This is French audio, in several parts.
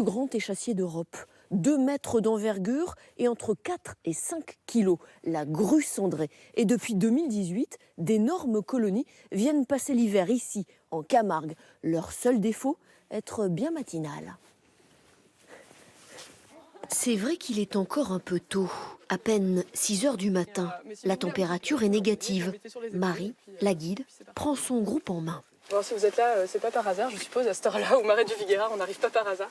Plus grand échassier d'Europe, 2 mètres d'envergure et entre 4 et 5 kilos, la grue cendrée. Et depuis 2018, d'énormes colonies viennent passer l'hiver ici, en Camargue. Leur seul défaut, être bien matinal. C'est vrai qu'il est encore un peu tôt, à peine 6 heures du matin. La température est négative. Marie, la guide, prend son groupe en main. Bon, si vous êtes là, c'est pas par hasard, je suppose, à cette heure-là, au marais du Viguera, on n'arrive pas par hasard.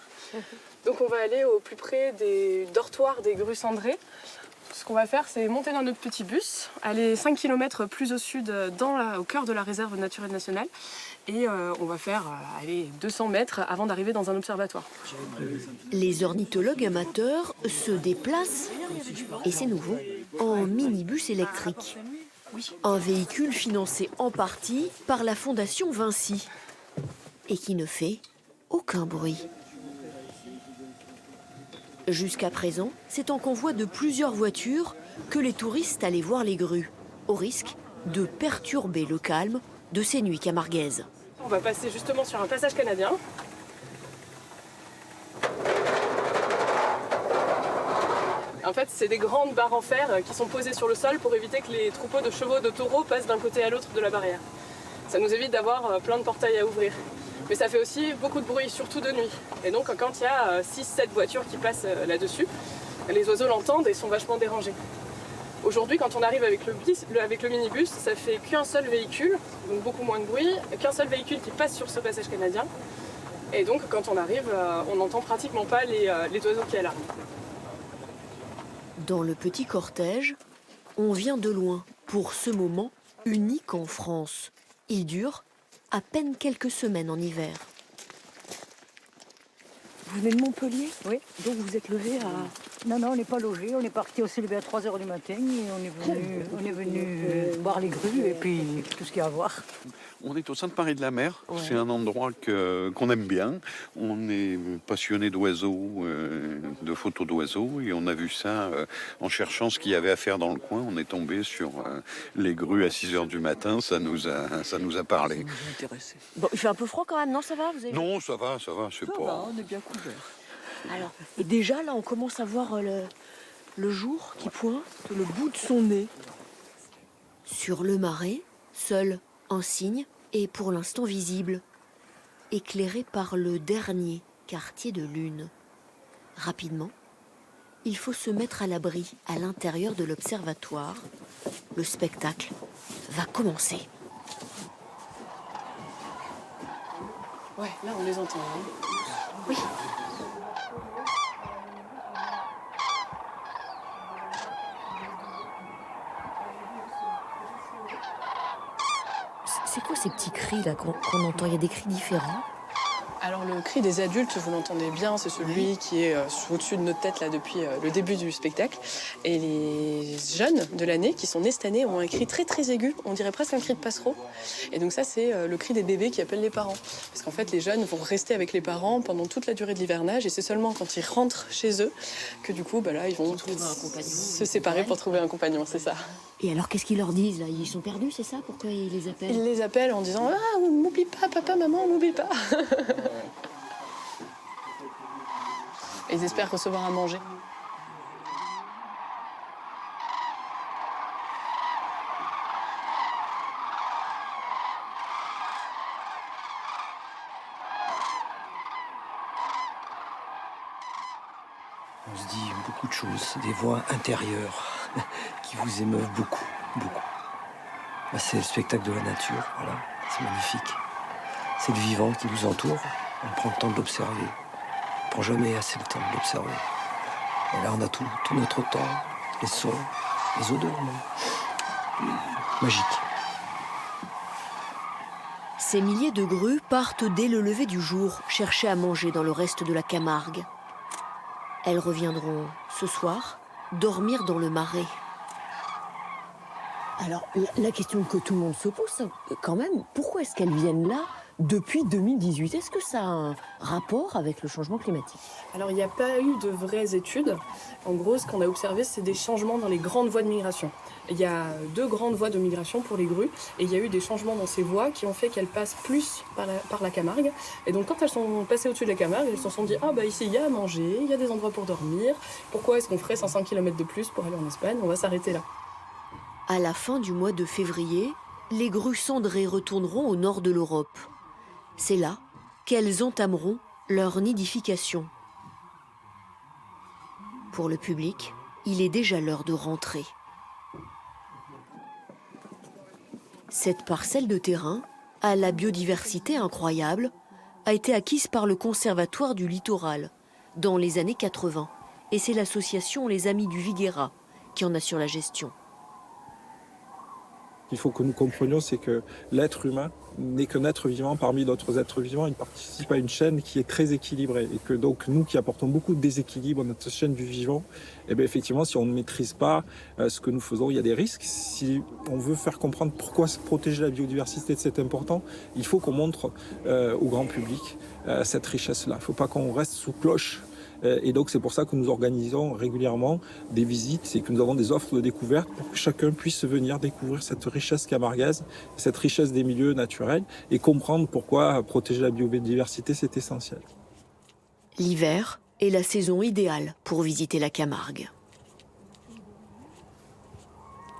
Donc on va aller au plus près des dortoirs des grues cendrées. Ce qu'on va faire, c'est monter dans notre petit bus, aller 5 km plus au sud, au cœur de la réserve naturelle nationale. Et on va faire 200 mètres avant d'arriver dans un observatoire. Les ornithologues amateurs se déplacent, et c'est nouveau, en minibus électrique. Un véhicule financé en partie par la Fondation Vinci et qui ne fait aucun bruit. Jusqu'à présent, c'est en convoi de plusieurs voitures que les touristes allaient voir les grues, au risque de perturber le calme de ces nuits camarguaises. On va passer justement sur un passage canadien. En fait, c'est des grandes barres en fer qui sont posées sur le sol pour éviter que les troupeaux de chevaux, de taureaux passent d'un côté à l'autre de la barrière. Ça nous évite d'avoir plein de portails à ouvrir. Mais ça fait aussi beaucoup de bruit, surtout de nuit. Et donc quand il y a 6-7 voitures qui passent là-dessus, les oiseaux l'entendent et sont vachement dérangés. Aujourd'hui, quand on arrive avec le minibus, ça fait qu'un seul véhicule, donc beaucoup moins de bruit, qu'un seul véhicule qui passe sur ce passage canadien. Et donc quand on arrive, on n'entend pratiquement pas les oiseaux qui alarment. Dans le petit cortège, on vient de loin pour ce moment unique en France. Il dure à peine quelques semaines en hiver. Vous venez de Montpellier? Oui. Donc vous êtes levé à... Non, on n'est pas logé. On est parti au CLB à 3 h du matin et on est venu voir les grues et puis tout ce qu'il y a à voir. On est au Sainte-Marie de la Mer. Ouais. C'est un endroit qu'on aime bien. On est passionné d'oiseaux, de photos d'oiseaux, et on a vu ça en cherchant ce qu'il y avait à faire dans le coin. On est tombé sur les grues à 6 h du matin. Ça nous a parlé. Bon, il fait un peu froid quand même, non? Ça va, vous avez... Non, ça va, c'est pas... On est bien couvert. Alors, et déjà là, on commence à voir le jour qui pointe le bout de son nez. Sur le marais, seul un cygne est pour l'instant visible, éclairé par le dernier quartier de lune. Rapidement, il faut se mettre à l'abri à l'intérieur de l'observatoire. Le spectacle va commencer. Ouais, là on les entend. Hein. Oui. C'est quoi ces petits cris là qu'on entend? Il y a des cris différents. Alors le cri des adultes, vous l'entendez bien, c'est celui qui est au-dessus de notre tête là depuis le début du spectacle. Et les jeunes de l'année qui sont nés cette année ont un cri très très aigu, on dirait presque un cri de passereau. Et donc ça c'est le cri des bébés qui appellent les parents. Parce qu'en fait les jeunes vont rester avec les parents pendant toute la durée de l'hivernage et c'est seulement quand ils rentrent chez eux que du coup là ils vont se séparer pour trouver un compagnon, c'est ça. Et alors qu'est-ce qu'ils leur disent là? Ils sont perdus, c'est ça? Pourquoi ils les appellent? Ils les appellent en disant « Ah, m'oublie pas, papa, maman, m'oublie pas !» Et ils espèrent recevoir à manger. On se dit beaucoup de choses, des voix intérieures qui vous émeuvent beaucoup, beaucoup. C'est le spectacle de la nature, voilà, c'est magnifique. C'est le vivant qui nous entoure, on prend le temps de l'observer. On ne prend jamais assez le temps de l'observer. Et là, on a tout notre temps, les sons, les odeurs, même. Magique. Ces milliers de grues partent dès le lever du jour chercher à manger dans le reste de la Camargue. Elles reviendront ce soir dormir dans le marais. Alors, la question que tout le monde se pose, quand même, pourquoi est-ce qu'elles viennent là depuis 2018. Est-ce que ça a un rapport avec le changement climatique? Alors il n'y a pas eu de vraies études. En gros, ce qu'on a observé, c'est des changements dans les grandes voies de migration. Il y a 2 grandes voies de migration pour les grues, et il y a eu des changements dans ces voies qui ont fait qu'elles passent plus par la Camargue. Et donc quand elles sont passées au-dessus de la Camargue, elles se sont dit « Ah bah ici il y a à manger, il y a des endroits pour dormir, pourquoi est-ce qu'on ferait 500 km de plus pour aller en Espagne? On va s'arrêter là ». À la fin du mois de février, les grues cendrées retourneront au nord de l'Europe. C'est là qu'elles entameront leur nidification. Pour le public, il est déjà l'heure de rentrer. Cette parcelle de terrain, à la biodiversité incroyable, a été acquise par le Conservatoire du Littoral dans les années 80. Et c'est l'association Les Amis du Viguera qui en assure la gestion. Il faut que nous comprenions, c'est que l'être humain n'est qu'un être vivant parmi d'autres êtres vivants. Il participe à une chaîne qui est très équilibrée. Et que donc nous qui apportons beaucoup de déséquilibre à notre chaîne du vivant, eh bien effectivement, si on ne maîtrise pas ce que nous faisons, il y a des risques. Si on veut faire comprendre pourquoi protéger la biodiversité c'est important, il faut qu'on montre au grand public cette richesse-là. Il ne faut pas qu'on reste sous cloche. Et donc c'est pour ça que nous organisons régulièrement des visites et que nous avons des offres de découverte pour que chacun puisse venir découvrir cette richesse camarguaise, cette richesse des milieux naturels et comprendre pourquoi protéger la biodiversité c'est essentiel. L'hiver est la saison idéale pour visiter la Camargue.